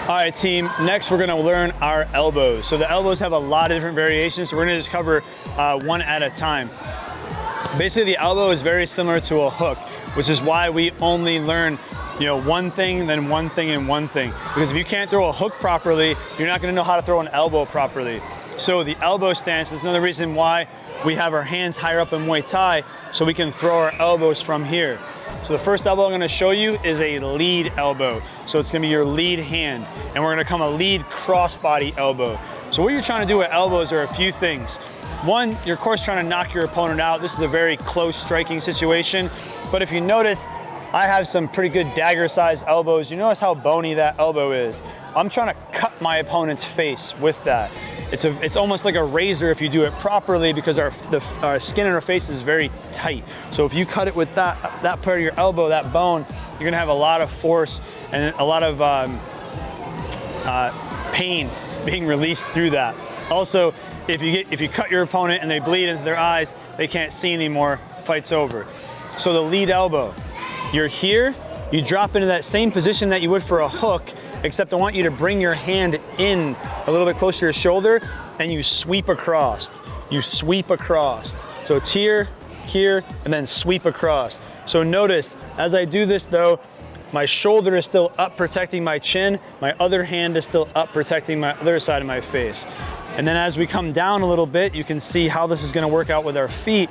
All right, team, next we're gonna learn our elbows. So the elbows have a lot of different variations, so we're gonna just cover one at a time. Basically, the elbow is very similar to a hook, which is why we only learn one thing, then one thing, and one thing. Because if you can't throw a hook properly, you're not gonna know how to throw an elbow properly. So the elbow stance is another reason why we have our hands higher up in Muay Thai, so we can throw our elbows from here. So the first elbow I'm gonna show you is a lead elbow. So it's gonna be your lead hand, and we're gonna come a lead crossbody elbow. So what you're trying to do with elbows are a few things. One, you're of course trying to knock your opponent out. This is a very close striking situation, but if you notice, I have some pretty good dagger-sized elbows. You notice how bony that elbow is. I'm trying to cut my opponent's face with that. It's almost like a razor if you do it properly, because our skin in our face is very tight. So if you cut it with that part of your elbow, that bone, you're gonna have a lot of force and a lot of pain being released through that. Also, if you cut your opponent and they bleed into their eyes, they can't see anymore, fight's over. So the lead elbow, you're here, you drop into that same position that you would for a hook, except I want you to bring your hand in a little bit closer to your shoulder, and you sweep across. You sweep across. So it's here, here, and then sweep across. So notice, as I do this though, my shoulder is still up protecting my chin, my other hand is still up protecting my other side of my face. And then as we come down a little bit, you can see how this is gonna work out with our feet.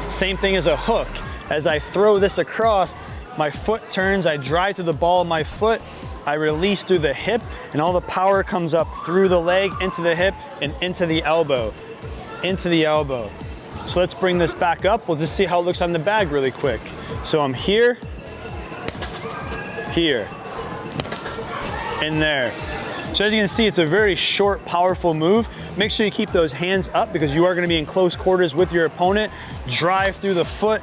Same thing as a hook. As I throw this across, my foot turns, I drive to the ball of my foot, I release through the hip, and all the power comes up through the leg, into the hip, and into the elbow. Into the elbow. So let's bring this back up. We'll just see how it looks on the bag really quick. So I'm here, here, and there. So as you can see, it's a very short, powerful move. Make sure you keep those hands up, because you are gonna be in close quarters with your opponent. Drive through the foot,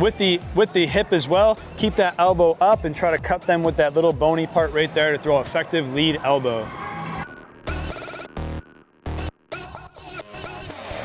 with the hip as well. Keep that elbow up and try to cut them with that little bony part right there to throw effective lead elbow.